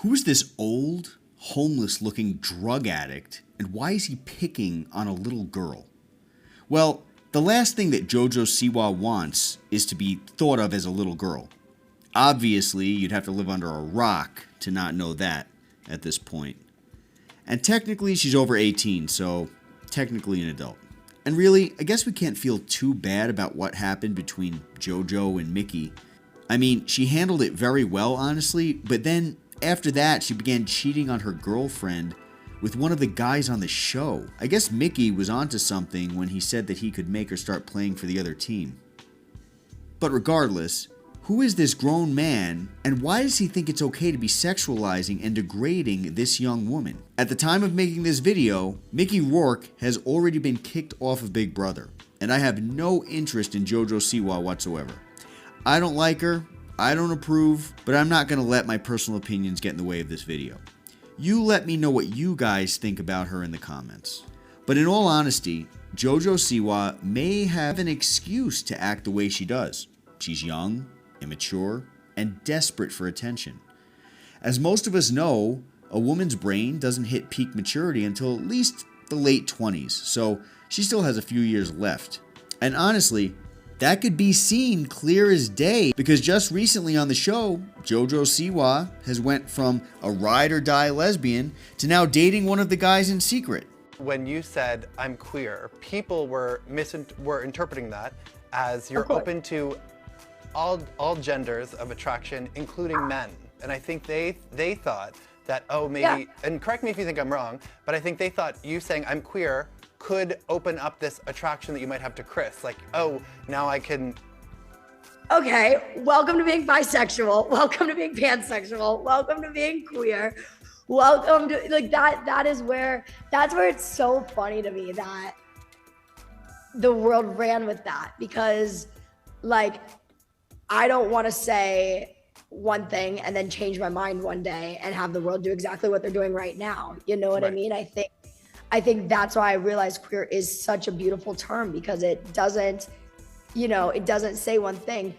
Who's this old, homeless-looking drug addict, and why is he picking on a little girl? Well, the last thing that Jojo Siwa wants is to be thought of as a little girl. Obviously, you'd have to live under a rock to not know that at this point. And technically, she's over 18, so technically an adult. And really, I guess we can't feel too bad about what happened between Jojo and Mickey. I mean, she handled it very well, honestly, but then after that, she began cheating on her girlfriend with one of the guys on the show. I guess Mickey was onto something when he said that he could make her start playing for the other team. But regardless, who is this grown man, and why does he think it's okay to be sexualizing and degrading this young woman? At the time of making this video, Mickey Rourke has already been kicked off of Big Brother, and I have no interest in Jojo Siwa whatsoever. I don't like her, I don't approve, but I'm not going to let my personal opinions get in the way of this video. You let me know what you guys think about her in the comments. But in all honesty, Jojo Siwa may have an excuse to act the way she does. She's young, immature, and desperate for attention. As most of us know, a woman's brain doesn't hit peak maturity until at least the late 20s, so she still has a few years left. And honestly, that could be seen clear as day, because just recently on the show, Jojo Siwa has went from a ride or die lesbian to now dating one of the guys in secret. When you said, I'm queer, people were interpreting that as you're open to all genders of attraction, including men. And I think they thought that, oh, maybe, and correct me if you think I'm wrong, but I think they thought you saying I'm queer could open up this attraction that you might have to Chris. Like, oh, now I can. Okay, welcome to being bisexual. Welcome to being pansexual. Welcome to being queer. Welcome to, like, that's where it's so funny to me that the world ran with that, because like, I don't want to say one thing and then change my mind one day and have the world do exactly what they're doing right now. You know what I mean? I think that's why I realized queer is such a beautiful term, because it doesn't, it doesn't say one thing.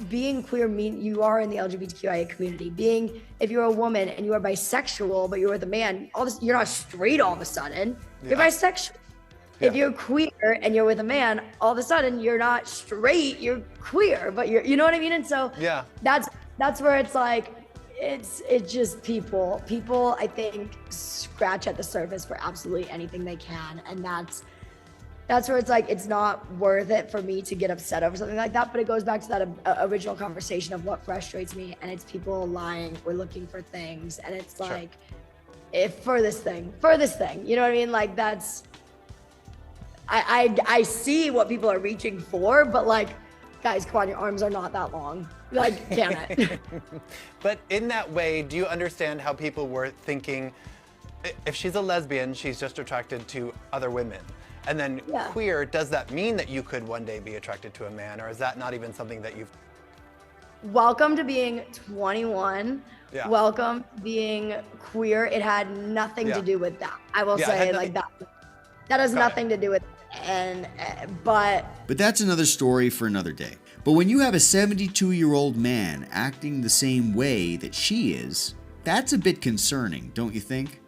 Being queer means you are in the LGBTQIA community. If you're a woman and you are bisexual, but you're with a man, you're not straight all of a sudden. You're bisexual. If you're queer and you're with a man, all of a sudden you're not straight, you're queer, but you know what I mean? And so that's where it's like, it's just people, I think, scratch at the surface for absolutely anything they can. And that's where it's like, it's not worth it for me to get upset over something like that. But it goes back to that original conversation of what frustrates me. And it's people lying, we're looking for things. And it's like, if for this thing, you know what I mean? Like, that's, I see what people are reaching for, but like, guys, come on, your arms are not that long. Like, damn it. But in that way, do you understand how people were thinking, if she's a lesbian, she's just attracted to other women? And then queer, does that mean that you could one day be attracted to a man? Or is that not even something that you've... Welcome to being 21. Yeah. Welcome to being queer. It had nothing to do with that. I will say, like, that has nothing to do with it. But that's another story for another day. But when you have a 72-year-old man acting the same way that she is, that's a bit concerning, don't you think?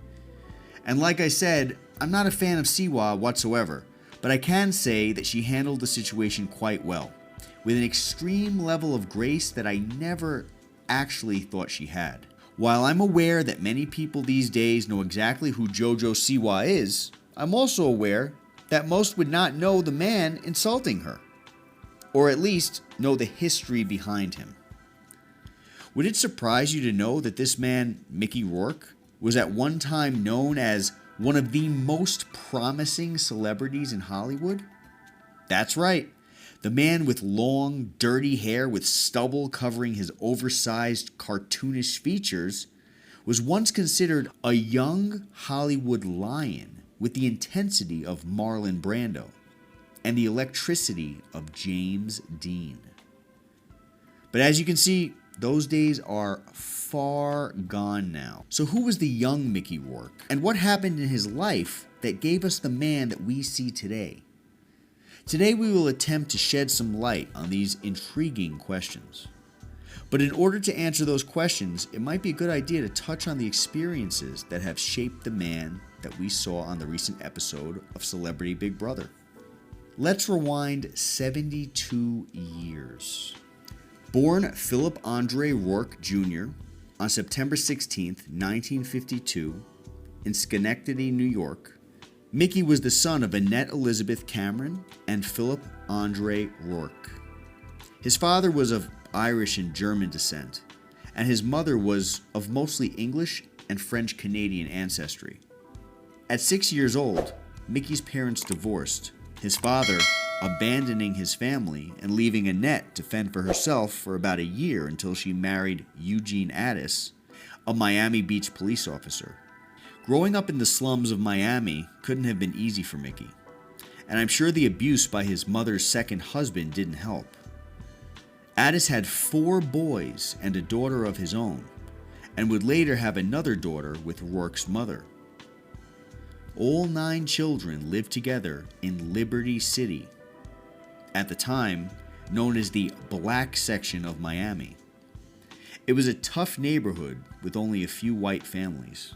And like I said, I'm not a fan of Siwa whatsoever, but I can say that she handled the situation quite well, with an extreme level of grace that I never actually thought she had. While I'm aware that many people these days know exactly who Jojo Siwa is, I'm also aware that most would not know the man insulting her, or at least know the history behind him. Would it surprise you to know that this man, Mickey Rourke, was at one time known as one of the most promising celebrities in Hollywood? That's right, the man with long, dirty hair with stubble covering his oversized, cartoonish features was once considered a young Hollywood lion, with the intensity of Marlon Brando and the electricity of James Dean. But as you can see, those days are far gone now. So who was the young Mickey Rourke? And what happened in his life that gave us the man that we see today? Today we will attempt to shed some light on these intriguing questions. But in order to answer those questions, it might be a good idea to touch on the experiences that have shaped the man that we saw on the recent episode of Celebrity Big Brother. Let's rewind 72 years. Born Philip Andre Rourke Jr. on September 16, 1952, in Schenectady, New York, Mickey was the son of Annette Elizabeth Cameron and Philip Andre Rourke. His father was of Irish and German descent, and his mother was of mostly English and French-Canadian ancestry. At 6 years old, Mickey's parents divorced, his father abandoning his family and leaving Annette to fend for herself for about a year until she married Eugene Addis, a Miami Beach police officer. Growing up in the slums of Miami couldn't have been easy for Mickey, and I'm sure the abuse by his mother's second husband didn't help. Addis had 4 boys and a daughter of his own, and would later have another daughter with Rourke's mother. All 9 children lived together in Liberty City, at the time known as the black section of Miami. It was a tough neighborhood with only a few white families.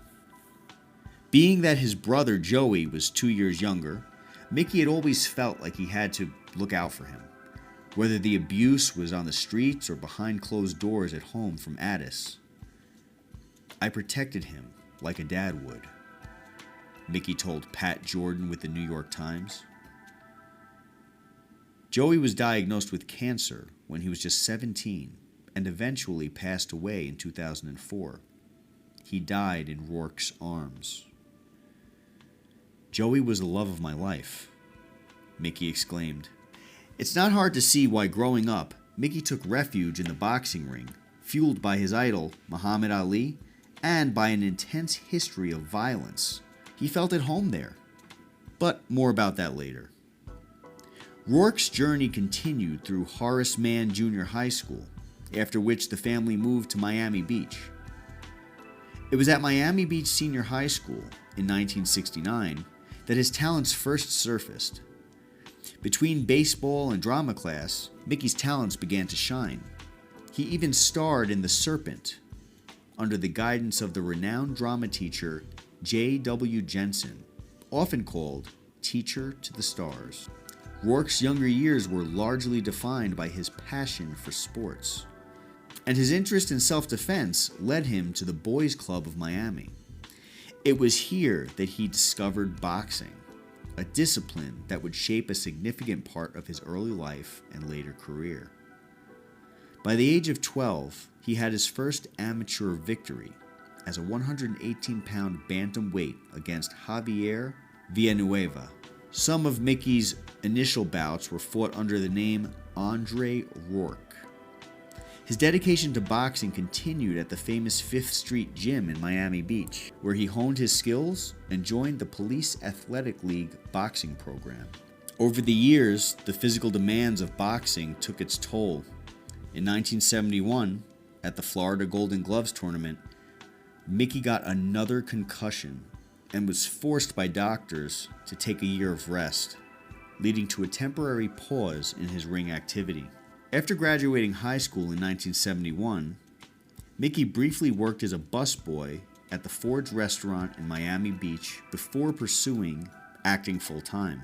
Being that his brother Joey was 2 years younger, Mickey had always felt like he had to look out for him, whether the abuse was on the streets or behind closed doors at home from Addis. "I protected him like a dad would," Mickey told Pat Jordan with the New York Times. Joey was diagnosed with cancer when he was just 17 and eventually passed away in 2004. He died in Rourke's arms. "Joey was the love of my life," Mickey exclaimed. It's not hard to see why growing up, Mickey took refuge in the boxing ring, fueled by his idol, Muhammad Ali, and by an intense history of violence. He felt at home there. But more about that later. Rourke's journey continued through Horace Mann Junior High School, after which the family moved to Miami Beach. It was at Miami Beach Senior High School in 1969 that his talents first surfaced. Between baseball and drama class, Mickey's talents began to shine. He even starred in The Serpent, under the guidance of the renowned drama teacher J.W. Jensen, often called Teacher to the Stars. Rourke's younger years were largely defined by his passion for sports, and his interest in self-defense led him to the Boys Club of Miami. It was here that he discovered boxing, a discipline that would shape a significant part of his early life and later career. By the age of 12, he had his first amateur victory as a 118-pound bantamweight against Javier Villanueva. Some of Mickey's initial bouts were fought under the name Andre Rourke. His dedication to boxing continued at the famous 5th Street Gym in Miami Beach, where he honed his skills and joined the Police Athletic League boxing program. Over the years, the physical demands of boxing took its toll. In 1971, at the Florida Golden Gloves tournament, Mickey got another concussion and was forced by doctors to take a year of rest, leading to a temporary pause in his ring activity. After graduating high school in 1971, Mickey briefly worked as a busboy at the Ford's restaurant in Miami Beach before pursuing acting full-time.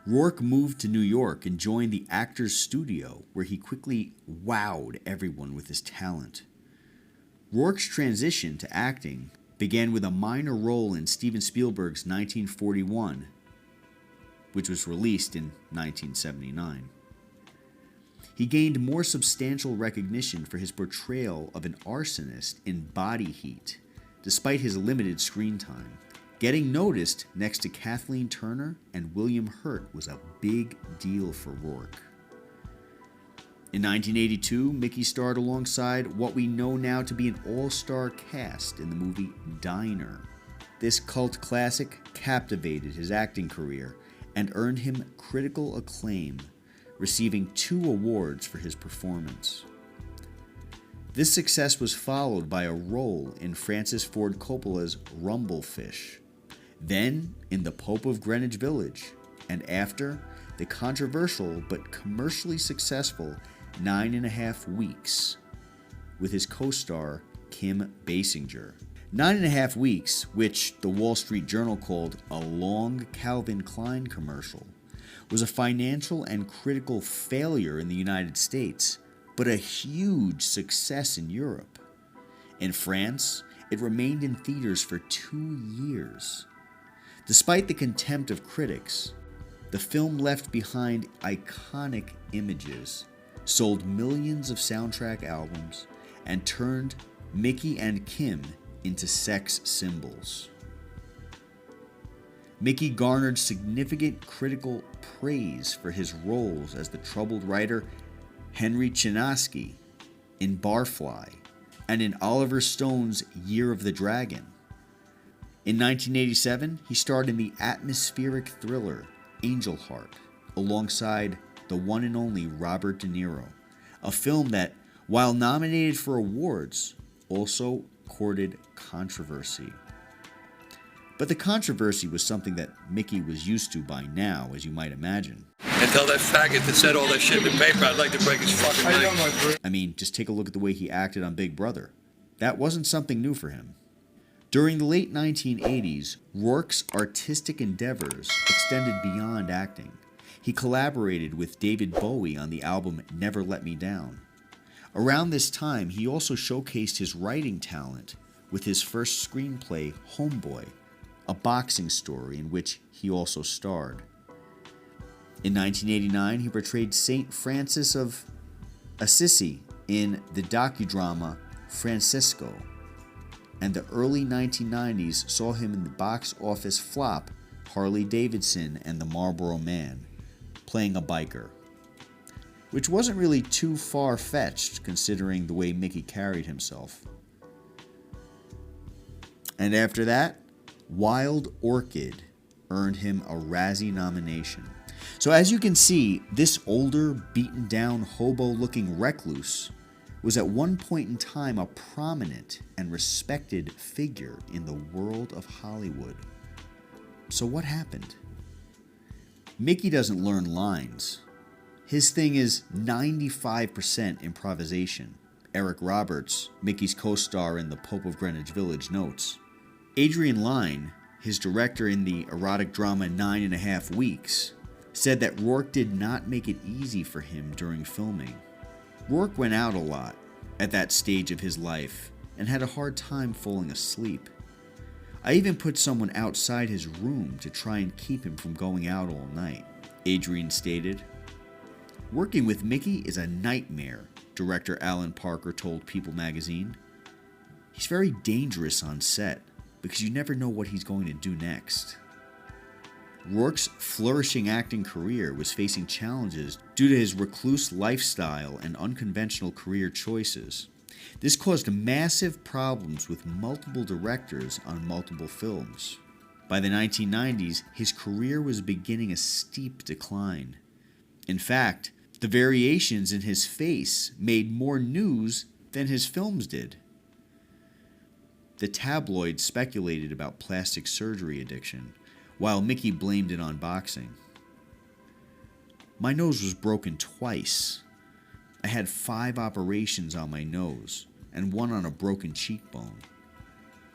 Rourke moved to New York and joined the Actors Studio, where he quickly wowed everyone with his talent. Rourke's transition to acting began with a minor role in Steven Spielberg's 1941, which was released in 1979. He gained more substantial recognition for his portrayal of an arsonist in Body Heat, despite his limited screen time. Getting noticed next to Kathleen Turner and William Hurt was a big deal for Rourke. In 1982, Mickey starred alongside what we know now to be an all-star cast in the movie Diner. This cult classic captivated his acting career and earned him critical acclaim, receiving 2 awards for his performance. This success was followed by a role in Francis Ford Coppola's Rumblefish, then in The Pope of Greenwich Village, and after the controversial but commercially successful 9.5 Weeks, with his co-star Kim Basinger. 9.5 weeks, which the Wall Street Journal called a long Calvin Klein commercial, was a financial and critical failure in the United States, but a huge success in Europe. In France, it remained in theaters for 2 years. Despite the contempt of critics, the film left behind iconic images, sold millions of soundtrack albums, and turned Mickey and Kim into sex symbols. Mickey garnered significant critical praise for his roles as the troubled writer Henry Chinaski in Barfly and in Oliver Stone's Year of the Dragon. In 1987, he starred in the atmospheric thriller Angel Heart alongside the one and only Robert De Niro, a film that, while nominated for awards, also courted controversy. But the controversy was something that Mickey was used to by now, as you might imagine. And tell that faggot that said all that shit in the paper I'd like to break his fucking neck. I mean, just take a look at the way he acted on Big Brother. That wasn't something new for him. During the late 1980s, Rourke's artistic endeavors extended beyond acting. He collaborated with David Bowie on the album Never Let Me Down. Around this time, he also showcased his writing talent with his first screenplay, Homeboy, a boxing story in which he also starred. In 1989, he portrayed Saint Francis of Assisi in the docudrama Francisco, and the early 1990s saw him in the box office flop Harley Davidson and the Marlboro Man, playing a biker, which wasn't really too far-fetched considering the way Mickey carried himself. And after that, Wild Orchid earned him a Razzie nomination. So as you can see, this older, beaten-down, hobo-looking recluse was at one point in time a prominent and respected figure in the world of Hollywood. So what happened? Mickey doesn't learn lines. His thing is 95% improvisation. Eric Roberts, Mickey's co-star in The Pope of Greenwich Village, notes. Adrian Lyne, his director in the erotic drama 9.5 Weeks, said that Rourke did not make it easy for him during filming. Rourke went out a lot at that stage of his life and had a hard time falling asleep. I even put someone outside his room to try and keep him from going out all night, Adrian stated. Working with Mickey is a nightmare, director Alan Parker told People magazine. He's very dangerous on set because you never know what he's going to do next. Rourke's flourishing acting career was facing challenges due to his recluse lifestyle and unconventional career choices. This caused massive problems with multiple directors on multiple films. By the 1990s, his career was beginning a steep decline. In fact, the variations in his face made more news than his films did. The tabloids speculated about plastic surgery addiction, while Mickey blamed it on boxing. My nose was broken twice. I had 5 operations on my nose and 1 on a broken cheekbone.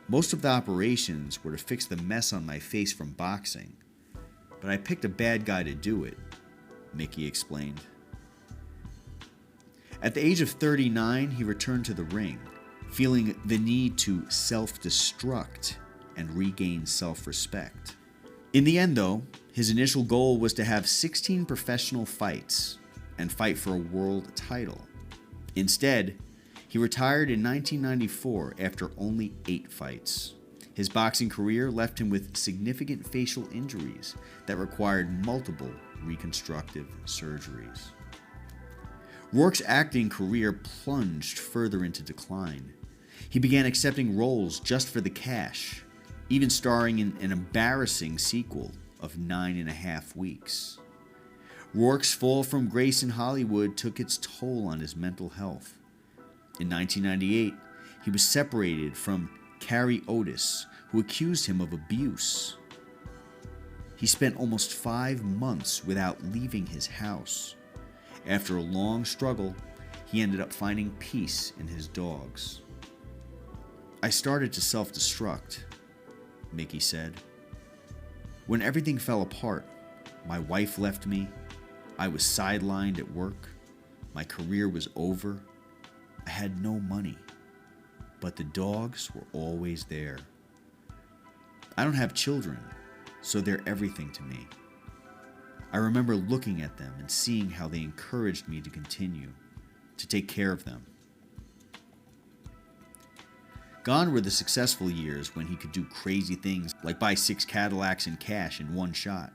Most of the operations were to fix the mess on my face from boxing, but I picked a bad guy to do it, Mickey explained. At the age of 39, he returned to the ring, feeling the need to self-destruct and regain self-respect. In the end, though, his initial goal was to have 16 professional fights and fight for a world title. Instead, he retired in 1994 after only 8 fights. His boxing career left him with significant facial injuries that required multiple reconstructive surgeries. Rourke's acting career plunged further into decline. He began accepting roles just for the cash, even starring in an embarrassing sequel of 9.5 Weeks. Rourke's fall from grace in Hollywood took its toll on his mental health. In 1998, he was separated from Carrie Otis, who accused him of abuse. He spent almost 5 months without leaving his house. After a long struggle, he ended up finding peace in his dogs. I started to self-destruct, Mickey said. When everything fell apart, my wife left me, I was sidelined at work, my career was over, I had no money, but the dogs were always there. I don't have children, so they're everything to me. I remember looking at them and seeing how they encouraged me to continue, to take care of them. Gone were the successful years when he could do crazy things like buy 6 Cadillacs in cash in one shot.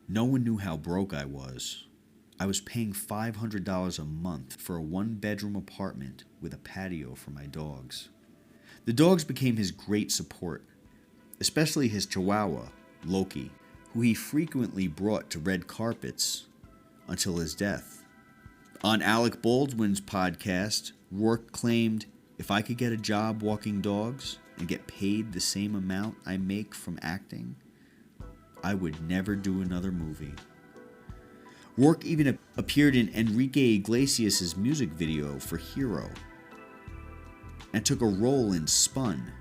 No one knew how broke I was. I was paying $500 a month for a 1-bedroom apartment with a patio for my dogs. The dogs became his great support, especially his Chihuahua, Loki, who he frequently brought to red carpets until his death. On Alec Baldwin's podcast, Rourke claimed, "If I could get a job walking dogs and get paid the same amount I make from acting, I would never do another movie." Rourke even appeared in Enrique Iglesias' music video for Hero and took a role in Spun.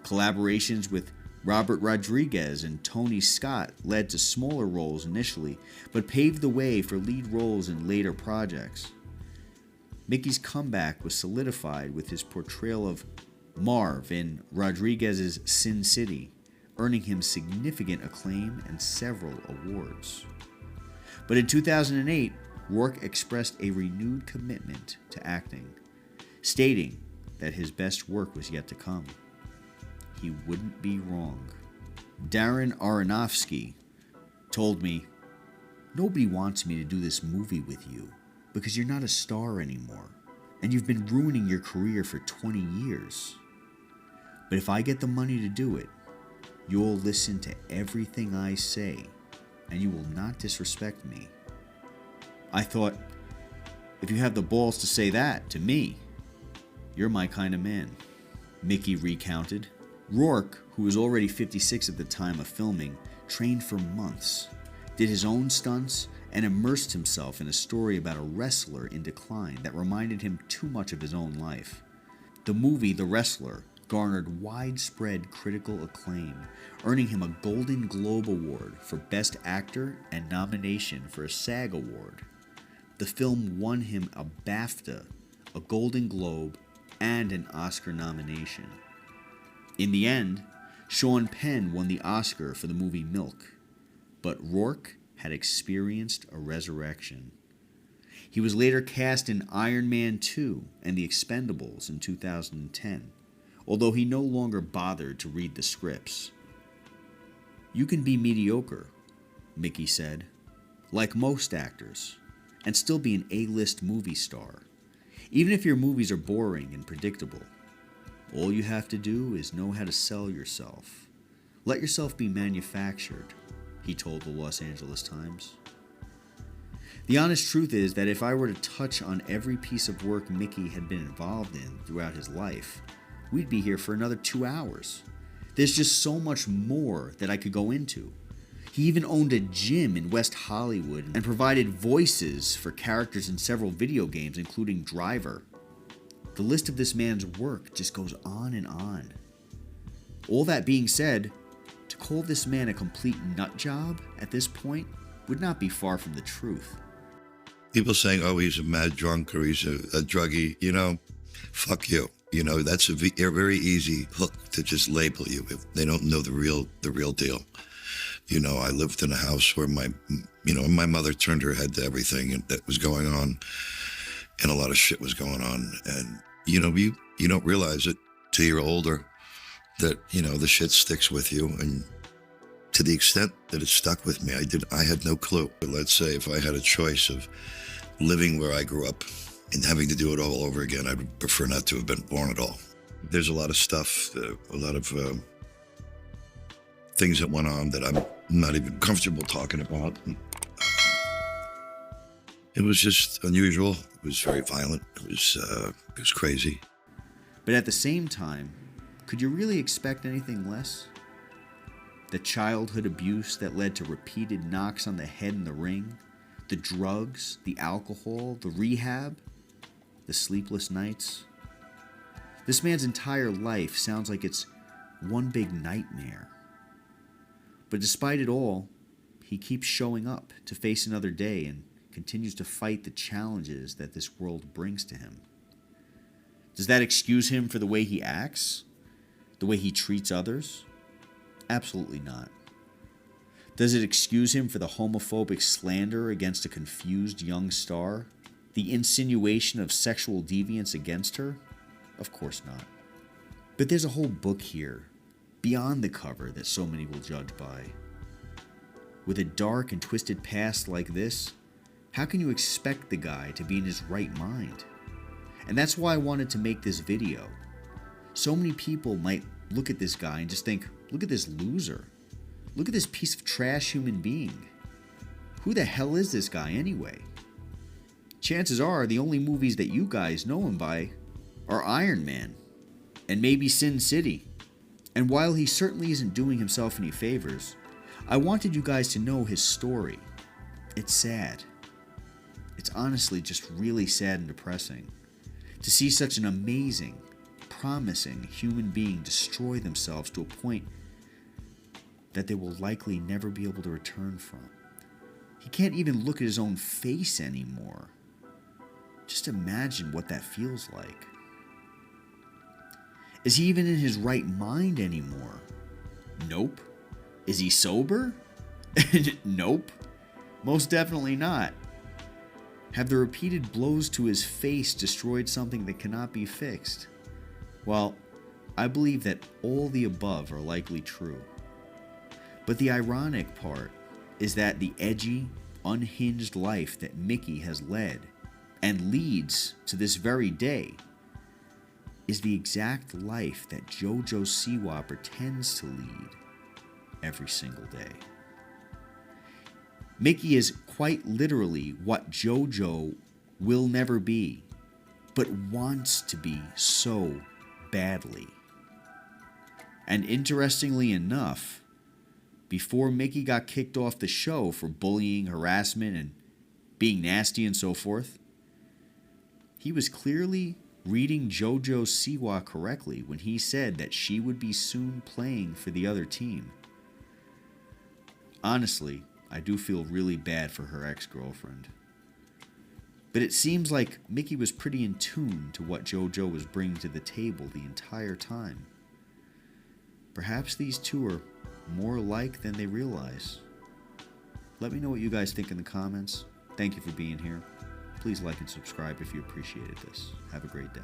Collaborations with Robert Rodriguez and Tony Scott led to smaller roles initially, but paved the way for lead roles in later projects. Mickey's comeback was solidified with his portrayal of Marv in Rodriguez's Sin City, earning him significant acclaim and several awards. But in 2008, Rourke expressed a renewed commitment to acting, stating that his best work was yet to come. He wouldn't be wrong. Darren Aronofsky told me, "Nobody wants me to do this movie with you because you're not a star anymore, and you've been ruining your career for 20 years. But if I get the money to do it, you'll listen to everything I say, and you will not disrespect me." I thought, if you have the balls to say that to me, you're my kind of man, Mickey recounted. Rourke, who was already 56 at the time of filming, trained for months, did his own stunts, and immersed himself in a story about a wrestler in decline that reminded him too much of his own life. The movie The Wrestler garnered widespread critical acclaim, earning him a Golden Globe Award for Best Actor and nomination for a SAG Award. The film won him a BAFTA, a Golden Globe, and an Oscar nomination. In the end, Sean Penn won the Oscar for the movie Milk, but Rourke had experienced a resurrection. He was later cast in Iron Man 2 and The Expendables in 2010, although he no longer bothered to read the scripts. "You can be mediocre," Mickey said, "like most actors, and still be an A-list movie star, even if your movies are boring and predictable. All you have to do is know how to sell yourself. Let yourself be manufactured," he told the Los Angeles Times. The honest truth is that if I were to touch on every piece of work Mickey had been involved in throughout his life, we'd be here for another 2 hours. There's just so much more that I could go into. He even owned a gym in West Hollywood and provided voices for characters in several video games, including Driver. The list of this man's work just goes on and on. All that being said, to call this man a complete nut job at this point would not be far from the truth. People saying, "Oh, he's a mad drunk," or "He's a druggie," fuck you. That's a very easy hook to just label you if they don't know the real deal. I lived in a house where my mother turned her head to everything that was going on, and a lot of shit was going on. And, you don't realize it till you're older that, the shit sticks with you. And to the extent that it stuck with me, I had no clue. But let's say if I had a choice of living where I grew up and having to do it all over again, I'd prefer not to have been born at all. There's a lot of stuff, a lot of things that went on that I'm not even comfortable talking about. It was just unusual. It was very violent. It was crazy. But at the same time, could you really expect anything less? The childhood abuse that led to repeated knocks on the head in the ring, the drugs, the alcohol, the rehab, the sleepless nights. This man's entire life sounds like it's one big nightmare. But despite it all, he keeps showing up to face another day and continues to fight the challenges that this world brings to him. Does that excuse him for the way he acts? The way he treats others? Absolutely not. Does it excuse him for the homophobic slander against a confused young star? The insinuation of sexual deviance against her? Of course not. But there's a whole book here, beyond the cover, that so many will judge by. With a dark and twisted past like this, how can you expect the guy to be in his right mind? And that's why I wanted to make this video. So many people might look at this guy and just think, look at this loser. Look at this piece of trash human being. Who the hell is this guy anyway? Chances are the only movies that you guys know him by are Iron Man and maybe Sin City. And while he certainly isn't doing himself any favors, I wanted you guys to know his story. It's sad. It's honestly just really sad and depressing to see such an amazing, promising human being destroy themselves to a point that they will likely never be able to return from. He can't even look at his own face anymore. Just imagine what that feels like. Is he even in his right mind anymore? Nope. Is he sober? Nope. Most definitely not. Have the repeated blows to his face destroyed something that cannot be fixed? Well, I believe that all the above are likely true. But the ironic part is that the edgy, unhinged life that Mickey has led and leads to this very day is the exact life that Jojo Siwa pretends to lead every single day. Mickey is quite literally what Jojo will never be, but wants to be so badly. And interestingly enough, before Mickey got kicked off the show for bullying, harassment, and being nasty and so forth, he was clearly reading Jojo Siwa correctly when he said that she would be soon playing for the other team. Honestly, I do feel really bad for her ex-girlfriend. But it seems like Mickey was pretty in tune to what Jojo was bringing to the table the entire time. Perhaps these two are more alike than they realize. Let me know what you guys think in the comments. Thank you for being here. Please like and subscribe if you appreciated this. Have a great day.